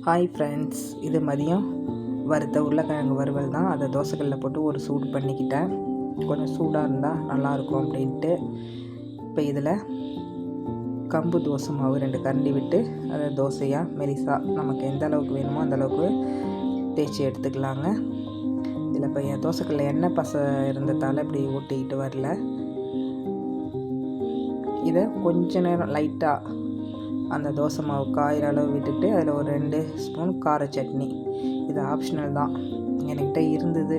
Hi friends, இது மதியம் வறுத்த உருளைக்கிழங்கு வறுவல் தான். அதை தோசைக்கல்லில் போட்டு ஒரு சூடு பண்ணிக்கிட்டேன். கொஞ்சம் சூடாக இருந்தால் நல்லாயிருக்கும் அப்படின்ட்டு. இப்போ இதில் கம்பு தோசை மாவு 2 கரண்டி விட்டு அதை தோசையாக மெலிசாக நமக்கு எந்த அளவுக்கு வேணுமோ அந்தளவுக்கு தேய்ச்சி எடுத்துக்கலாங்க. இதில் இப்போ என் தோசைக்கல்லில் எண்ணெய் பசை இருந்ததால் இப்படி ஊட்டிக்கிட்டு வரல. இதை கொஞ்ச நேரம் லைட்டாக அந்த தோசை மாவு காயிற அளவு விட்டுட்டு அதில் ஒரு 2 ஸ்பூன் கார சட்னி, இது ஆப்ஷனல் தான், என்கிட்ட இருந்தது,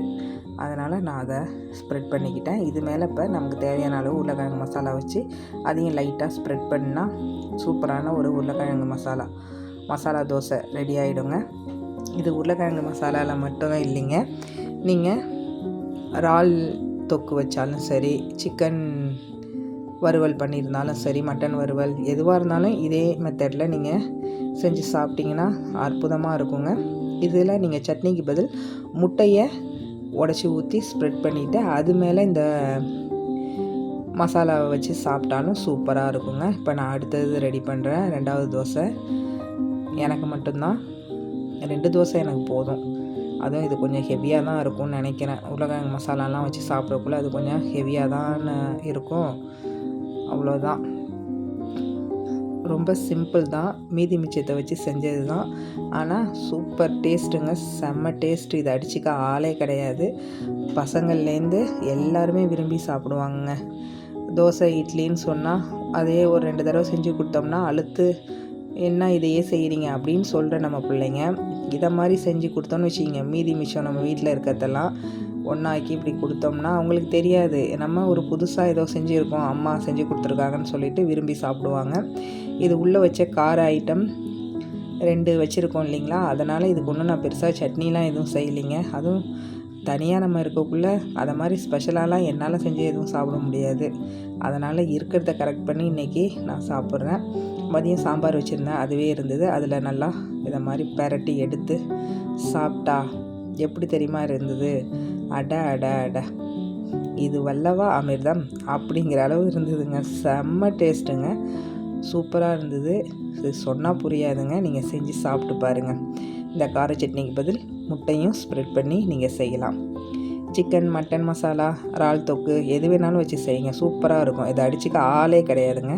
அதனால் நான் அதை ஸ்ப்ரெட் பண்ணிக்கிட்டேன். இது மேலே இப்போ நமக்கு தேவையான அளவு உருளைக்கிழங்கு மசாலா வச்சு அதையும் லைட்டாக ஸ்ப்ரெட் பண்ணால் சூப்பரான ஒரு உருளைக்கிழங்கு மசாலா தோசை ரெடி ஆகிடுங்க. இது உருளைக்கிழங்கு மசாலாவில் மட்டும்தான் இல்லைங்க, நீங்கள் இறால் தொக்கு வச்சாலும் சரி, சிக்கன் வறுவல் பண்ணியிருந்தாலும் சரி, மட்டன் வறுவல் எதுவாக இருந்தாலும் இதே மெத்தடில் நீங்கள் செஞ்சு சாப்பிட்டிங்கன்னா அற்புதமாக இருக்குங்க. இதில் நீங்கள் சட்னிக்கு பதில் முட்டையை உடச்சி ஊற்றி ஸ்ப்ரெட் பண்ணிவிட்டு அது மேலே இந்த மசாலாவை வச்சு சாப்பிட்டாலும் சூப்பராக இருக்குங்க. இப்போ நான் அடுத்தது ரெடி பண்ணுறேன். 2வது தோசை எனக்கு மட்டும்தான், 2 தோசை எனக்கு போதும். அதுவும் இது கொஞ்சம் ஹெவியாக தான் இருக்கும்னு நினைக்கிறேன். உருளைக்கிழங்கு மசாலாலாம் வச்சு சாப்பிட்றக்குள்ள அது கொஞ்சம் ஹெவியாக தான் இருக்கும். அவ்வளோதான், ரொம்ப சிம்பிள் தான், மீதி மிச்சத்தை வச்சு செஞ்சது தான். ஆனால் சூப்பர் டேஸ்ட்டுங்க, செம்ம டேஸ்ட்டு. இதை அடிச்சுக்க ஆளே கிடையாது. பசங்கள்லேருந்து எல்லாருமே விரும்பி சாப்பிடுவாங்க. தோசை இட்லின்னு சொன்னால் அதே ஒரு 2 தடவை செஞ்சு கொடுத்தோம்னா அழுத்து என்ன இதையே செய்கிறீங்க அப்படின்னு சொல்கிற நம்ம பிள்ளைங்க இதை மாதிரி செஞ்சு கொடுத்தோன்னு வச்சுக்கிங்க, மீதி மிச்சம் நம்ம வீட்டில் இருக்கிறதெல்லாம் ஒன்றாக்கி இப்படி கொடுத்தோம்னா அவங்களுக்கு தெரியாது, நம்ம ஒரு புதுசாக ஏதோ செஞ்சுருக்கோம், அம்மா செஞ்சு கொடுத்துருக்காங்கன்னு சொல்லிட்டு விரும்பி சாப்பிடுவாங்க. இது உள்ளே வச்ச கார ஐட்டம் 2 வச்சுருக்கோம் இல்லைங்களா, அதனால் இதுக்கு ஒன்றும் நான் பெருசாக சட்னிலாம் எதுவும் செய்யலைங்க. அதுவும் தனியாக நம்ம இருக்கக்குள்ளே அதை மாதிரி ஸ்பெஷலாலாம் என்னால் செஞ்சு எதுவும் சாப்பிட முடியாது. அதனால் இருக்கிறத கரெக்ட் பண்ணி இன்றைக்கி நான் சாப்பிட்றேன். மதியம் சாம்பார் வச்சுருந்தேன், அதுவே இருந்தது. அதில் நல்லா இதை மாதிரி பெரட்டி எடுத்து சாப்பிட்டா எப்படி தெரியுமா இருந்தது, அட அட அட இது வல்லவா அமிர்தம் அப்படிங்கிற அளவு இருந்ததுங்க. செம்ம டேஸ்ட்டுங்க, சூப்பராக இருந்தது. இது சொன்னால் புரியாதுங்க, நீங்கள் செஞ்சு சாப்பிட்டு பாருங்கள். இந்த கார சட்னிக்கு பதில் முட்டையும் ஸ்ப்ரெட் பண்ணி நீங்கள் செய்யலாம். சிக்கன், மட்டன் மசாலா, இறால் தொக்கு எது வேணாலும் வச்சு செய்யுங்க, சூப்பராக இருக்கும். இதை அடிச்சுக்க ஆளே கிடையாதுங்க.